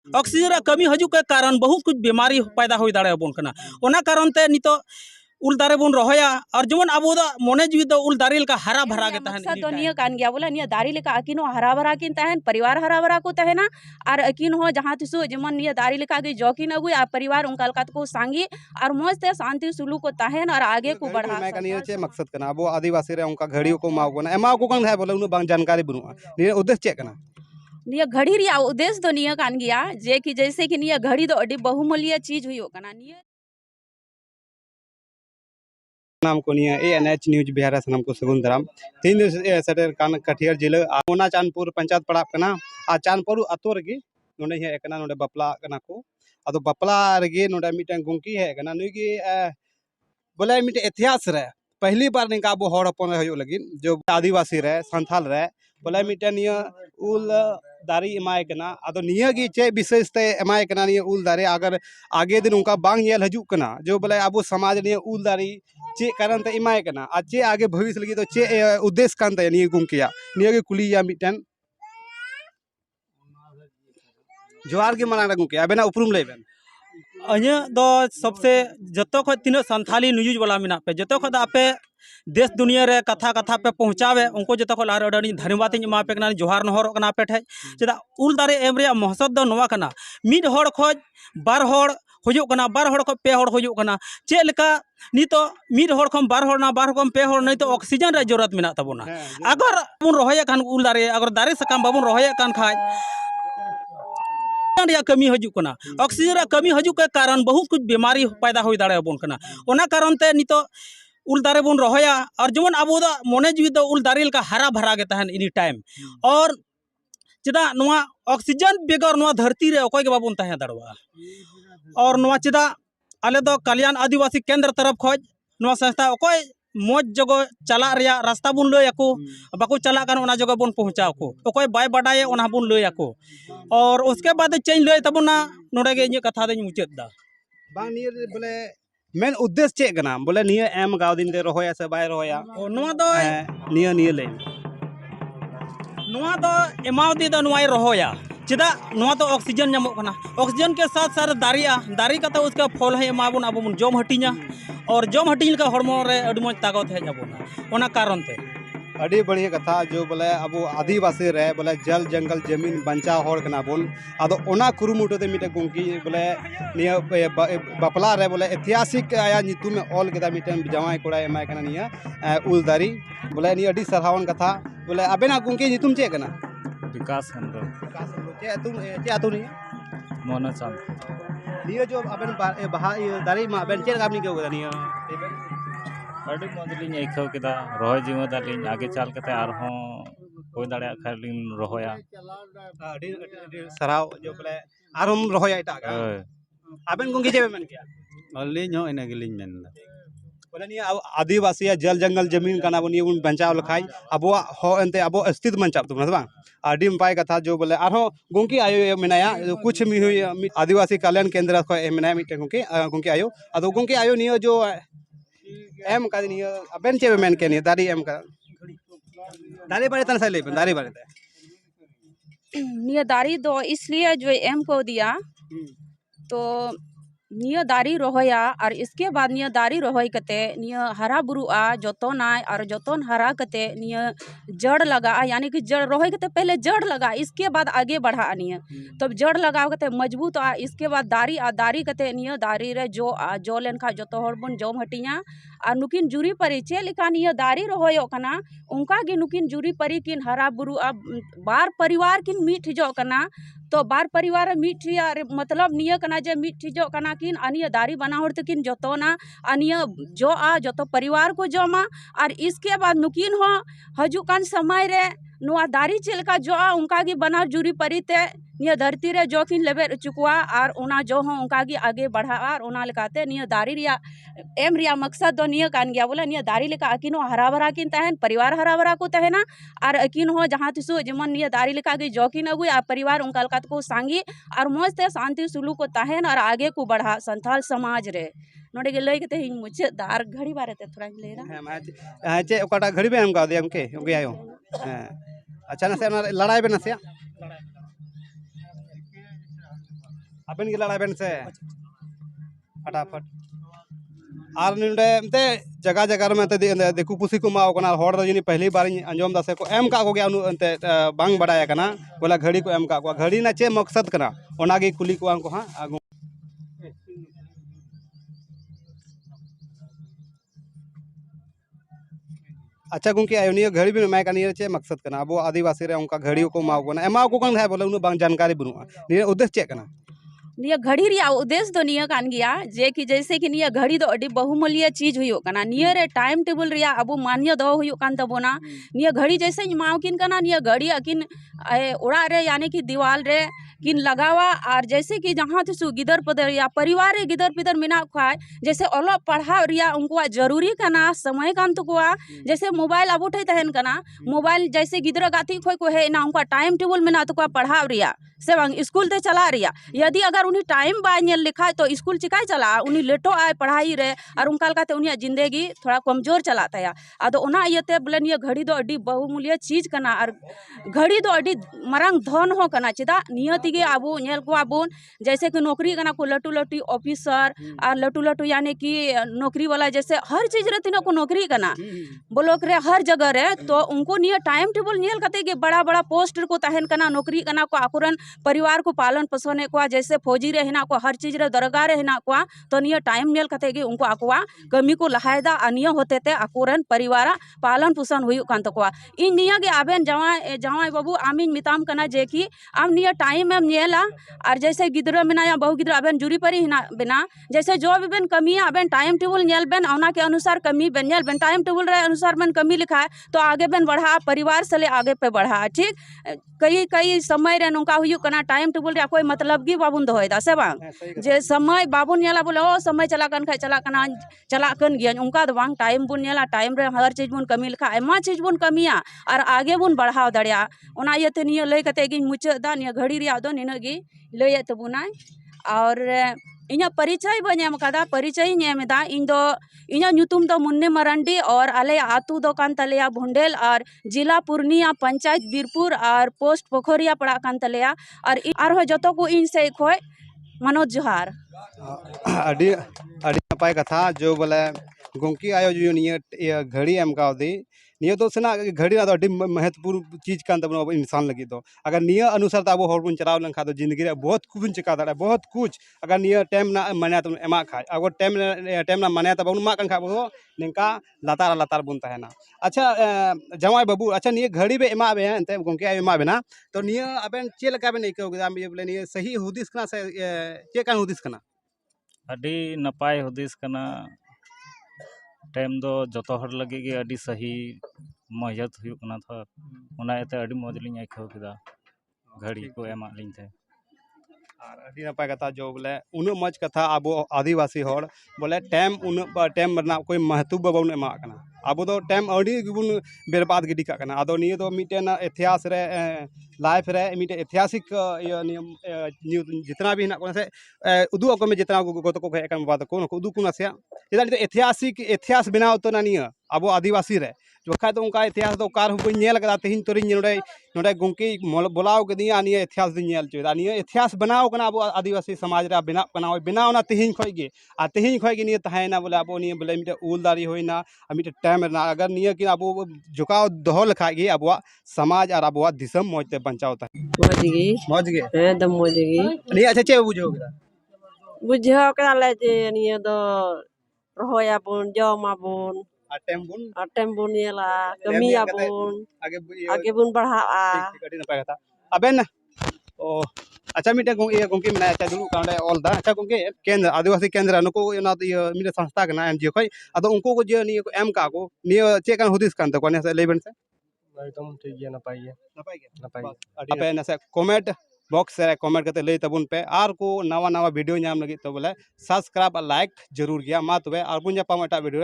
oxygen कमी हजू के कारण बहुत कुछ बीमारी पैदा हो दाड़ेबन कना ओना कारण ते नितो उल दारे बन रहोया और जेमन अब मने जीवी दो उल दारे का हरा भरा के तहन मकसद निया कान गया बोला निया दारी लेका अकिनो हरा भरा किन तहन परिवार हरा भरा को तहना और अकिन हो जहाँ तिसु जेमन निया दारी लेका के जौकिन अगु आ परिवार उनका को सांगी और मौज ते शांति सुलूक को तहन और आगे को बढ़ा मैं कनियो चे मकसद कना अब आदिवासी रे उनका घड़ी को माव कना एमा को कन है बोले उन बांग जानकारी बनुआ नि उद्देश्य चे कना निया घड़ी रिया उद्देश्य तो निया कान गया जे कि जैसे कि निया घड़ी तो अडी बहुमूल्य चीज हुई कना निया नाम को निया एएनएच न्यूज बिहार सनम को सगुन दाराम तीन सेटर कान कटिहार जिला मोना चांदपुर पंचायत पड़ा कना आ चांदपुर अतो रगी नोडे हे कना नोडे बपला कना को अदो बपला रगी नोडे मिटन गुंकी है कना नुगी बोले मिट इतिहास रे पहली बार निका अब हड़ हपन हो लगी जो आदिवासी रे संथाल रे बोले मिटन निया उल दारी एमाय कना अदो निया गी चे विशेषते एमाय कना निया उल दारी अगर आगे दिन उनका बांग येल हजू कना जो बोले अब समाज निया उल दारी चे कारण ते एमाय कना आ चे आगे भविष्य लगी तो चे उद्देश्य कान ते निया गुंकिया निया गे कुलिया मिटन जोहार के माना गुंकिया बेना उपरुम लेबेन अने दो सबसे जतो खो तीन संथाली न्यूज वाला मिना पे जतो खो आपे देश दुनिया रे कथा कथा पे पहुँचावे उनको जतो खो लार अडी धन्यवाद मा पे कना जोहार नहर कना पे ठे चेदा उल दारे एम रे महसद दो नवा कना मिड हड़ खोज बार हड़ हुजुग कना बार हड़ को पे हड़ हुजुग कना चे लेका नितो मिड हड़ खम बार हड़ ना बार खम पे हड़ नहीं तो ऑक्सीजन रे जरूरत मिना तबोना अगर बुन रहोय कान उल दारे अगर दारे सकाम बाबुन रहोय कान खाय कमी हजूक कना ऑक्सीजन कमी हजू के कारण बहुत कुछ बीमारी पैदा हो दाड़ेबन कना ओना कारण ते नितो उल दारे बन रहोया और जेमन अब मने जीवी दो उल दारे का हरा भरा के तहन एनी टाइम और चेदा नोआ ऑक्सीजन बेगर नोआ धरती रे ओकोय के बाबन तहन दाड़वा और नोआ चेदा आले दो कल्याण आदिवासी केंद्र तरफ खोज नोआ संस्था ओकोय मौज जगह चला रिया रास्ता बुन लय को बाको चला कान ओना जगह बुन पहुंचाओ को ओकोय बाय बाडाये ओना बुन लय को और उसके बाद चेंज लय तबना नोडे गे कथा दኝ मुचाद दा बांग निया बोले मेन उद्देश्य चे कना बोले निया एम गाव दिन दे रहोया से बाय रहोया नोआ दो निया निया ले नोआ दो एमाव दी दो नोआय रहोया चेदा नोआ तो ऑक्सीजन नामो कना ऑक्सीजन के साथ साथ दारिया दारी का तो उसका फल है एमाबुन अब जम हटिया और जम हटिन का हड़मो रे अडी मज ताकत है जाबोना ओना कारण ते अड़ी बढ़िया कथा जो बोले अब आदिवासी रे बोले जल जंगल जमीन बंचा होड़ कना बोन अदो ओना कुरुमुटो ते मिटे गुंकी बोले निया बपला रे बोले ऐतिहासिक आया नितु में ऑल केदा मिटन जवाई कोड़ा एमाय कना निया उल दारी बोले निया अडी सरहावन कथा बोले अबेना गुंकी नितुम चे कना विकास हेम्ब्रम चे अतु निया मोना चांद निया जो अबेन बहा दारी मा अबेन चे गामनी के निया अड़ी मजलिन ऐखव केदा रहोय जीव दालिन आगे चाल कते आर हो होय दाड़े खालिन रहोया अड़ी सराव जो बोले आरम रहोया इटा अबेन गुंगी जे मेन किया अलिन हो इना गिलिन मेन बोले निया आदिवासी जल जंगल जमीन कना बन ये बचाव लखाई अब हो एनते अब अस्तित्व बचाव तुम बा अड़ी नपाय कथा जो बोले आरो गुंकी आयो मेनाया कुछ मी हुई आदिवासी कल्याण केंद्र को मेनाया मिटे गुंकी आयो अदो गुंकी आयो नियो जो एम का नियो अबेन चे मेन के नियो दारी एम का दारी बारे तन से दारी बारे निया दारी दो इसलिए जो एम को दिया तो निया दारी रहोया और इसके बाद निया दारी रहोय कते निया हरा बुरुआ जतनाय और जतन हरा कते निया जड़ लगा यानी कि जड़ रहोय कते पहले जड़ लगा इसके बाद आगे बढ़ा निया तब जड़ लगाव कते मजबूत आ इसके बाद दारी कते निया दारी रे जो लेनखा जतो हरबन जम हटिया और नुकिन जुरी परी चे लेका निया दारी रहोयो कना उनका गे नुकिन जुरी परी किन हरा बुरुआ बार परिवार किन मीठ जो कना तो बार परिवार मीठिया मतलब निया कना जे मीठी जो कना किन अनिया दारी बना होड़ तकिन जतोना अनिया जो आ जतो परिवार को जमा और इसके बाद नुकिन हो हजुकान समय रे नुआ दारी चलका जो आ उनका गी बना जुरी परिते निया धरती रे जो किन लेबे चुकुआ और उना जो हो उनका गी आगे बढ़ा और उना लकाते निया दारी रिया एम रिया मकसद दो निया कान गया बोला निया दारी लेका अकिनो हरा भरा किन तहन परिवार हरा भरा को तहना और अकिन हो जहाँ तिसु जेमन निया दारी लेका गी जो किन अगु आ परिवार उनका लकात को सांगी और मौज ते शांति सुलूक को तहन और आगे को बढ़ा संथाल समाज रे नोडे गे लई कते हिं मुचे दार घड़ी बारे ते थोड़ा ले रहा चे ओकाटा घड़ी बे हम का दे हमके ओके आयो अच्छा ना से लड़ाई बे ना से अबेन गे लड़ा बेन से फटाफट और नोडे मते जगह जगह में दिकू पुसी को माओ कना हड़ दो जिनी पहली बार अंजम दा से को एम का को गया अनते बांग बड़ाया कना बोला घड़ी को एम का को घड़ी ना चे मकसद कना ओनागे कुली को को हां आगु अच्छा गुंके आयोनिया घड़ी भी मैं कनी चे मकसद कना अब आदिवासी रे उनका घड़ी को माओ कना एमा को कन है बोले उन बांग जानकारी बनुआ नि उद्देश्य चे कना निया घड़ी रिया उद्देश्य तो निया कान गया जे कि जैसे कि निया घड़ी दो अडी बहुमूल्य चीज हुयो कना निया रे टाइम टेबल रिया अब मान्य दो हुयो कान तबोना निया घड़ी जैसे माओ किन कना निया घड़ी अकिन ओड़ा रे यानी कि दीवाल रे किन लगावा और जैसे कि जहाँ थे गिदर पदर या परिवार रे गिदर पिदर मिना खाए जैसे ओलो पढ़ाव रिया उनको जरूरी कना समय कान तो कोआ जैसे मोबाइल अब उठे तहन कना मोबाइल जैसे गिदर गाती खोय को है ना उनका टाइम टेबल मिना तो कोआ पढ़ाव रिया से बांग स्कूल ते चला रिया यदि अगर उन्हीं टाइम बाय नेल लिखाए तो स्कूल चिकाय चला उन्हीं लेटो आए पढ़ाई रे और उनका लकाते उन्हीं जिंदगी थोड़ा कमजोर चलाता है आदो ओना इयते बोले निया घड़ी दो अडी बहुमूल्य चीज कना और घड़ी दो अडी मरंग धन हो कना चिदा नियति गे आबू नेल को आबून जैसे कि नौकरी कना को लटू लटू ऑफिसर और लटू लटू यानी कि नौकरी वाला जैसे हर चीज रे तीनों को नौकरी कना ब्लॉक रे हर जगह रे तो उनको निया टाइम टेबल नेल कते गे बड़ा बड़ा पोस्ट को तहन कना नौकरी कना को आकुरन परिवार को पालन पोषण को जैसे फौजी रे हेना को हर चीज रे दरगाह रे हेना को तो निया टाइम नेल कते गे उनको आकुआ कमी को लहायदा अनिया होते ते आकुरन परिवार पालन पोषण हुई कान तको इन निया गे आबेन जवाई जवाई बाबू आमिन मिताम कना जे कि आम निया टाइम एम नेला और जैसे गिदरा मिना या बहु गिदरा आबेन जुरी परी हिना बिना जैसे जो भी बेन कमी आबेन टाइम टेबल नेल बेन औना के अनुसार कमी Ben nail Ben time table रे अनुसार बेन कमी लिखा है तो आगे बेन बढ़ा परिवार से ले आगे पे बढ़ा ठीक कई कई समय रे नुका हुई कना टाइम टेबल रे कोई मतलब गी बाबुन दोयदा से बांग जे समय बाबुन नेला बोले ओ समय चला कन खाय चला कन गिया उनका दो बांग टाइम बुन नेला टाइम रे हर चीज बुन कमी लिखा एमा चीज बुन कमिया और आगे बुन बढ़ाव दड़िया ओना इयते निया लय कते गी मुचादा निया घड़ी रिया दो निना गी लय तबुनाय और इना परिचय बनेम कदा परिचय नेमदा इन दो इना ᱧᱩᱛᱩᱢ दो मुन्ने मरंडी और आले आतु दो कान तलेया भुंडेल और जिला पूर्णिया पंचायत बीरपुर और पोस्ट पोखरिया पड़ा कान तलेया और हो जतो को इन से खोय मनोज जोहार अडी अडी नपाय कथा जो बोले गुंकी आयो जो निया घड़ी एम का दी निया तो सेना घड़ी ना तो अडी महत्वपूर्ण चीज कान तब इंसान लगी तो अगर निया अनुसार अब हर बन चलाव लेन खा तो जिंदगी रे बहुत कुछ चिका दाड़ा बहुत कुछ अगर निया टाइम ना माने तो एमा खा अगर टाइम ना माने तो मा कान खा बो निका लातार लातार बुन तहना अच्छा जवाई बाबू अच्छा निया घड़ी बे एमा बे एंते गुंकी आयो एमा बेना तो निया अबेन चे लका बे इको गदा बोले निया सही हुदिस कना से चे कान हुदिस कना अडी नपाय हुदिस कना टाइम दो जतो हर लगे गे अडी सही महयत हुई कना था ओना एते अडी मौज लिंग आइखो किदा घड़ी को एमा लिंग थे और अडी नपाय कथा जो बोले उन मज कथा अब आदिवासी हर बोले टाइम उन टाइम बना कोई महत्व बाबन एमा कना अब तो टाइम अडी गुन बर्बाद गिडी का कना आदो निये तो मिटेन इतिहास रे लाइफ रे मिटे ऐतिहासिक जितना भी ना को से उदु को में जितना को को है कन बात को उदु को से जेदा ऐतिहासिक इतिहास बनाव तो ना निये अब आदिवासी रे जो खा तो उनका इतिहास तो कार हो नेल कदा तेहिन तोरी नोडे नोडे गुंकी बोलाव के दिया निये इतिहास दिन नेल चोदा निये इतिहास बनाव कना अब आदिवासी समाज रे बनाव कना बनाव ना तेहिन खोय गे आ तेहिन खोय गे निये तहायना बोले अब निये बोले मिटे उल दारी होइना मिटे टाइम ना अगर निये कि अब झुकाव दोह लखा गे अब समाज और अब दिसम मोजते बचाव ता मौज गे एकदम मौज गे नहीं अच्छा चे बुझो बुझो करा ले जे निये दो रहोया बुन जमा बुन टाइम बुन नेला कमी बुन आगे बुन बढ़ा कटी न पाएगा अबेन ओ अच्छा मिटे गुंकी में अच्छा दुरु कांडे ऑल दा अच्छा गुंकी केंद्र आदिवासी केंद्र नको ना मिटे संस्था के ना एमजीओ खै अदो उनको को जे नि एम का को नि चे कान हुदिस कान त कोने से लेबन से एकदम ठीक है ना पाइए अपे ना से कमेंट बॉक्स से कमेंट करते ले तबुन पे आर को नवा नवा वीडियो नाम लगी तो बोले सब्सक्राइब और लाइक जरूर किया मा तबे आर बुन जा पामा वीडियो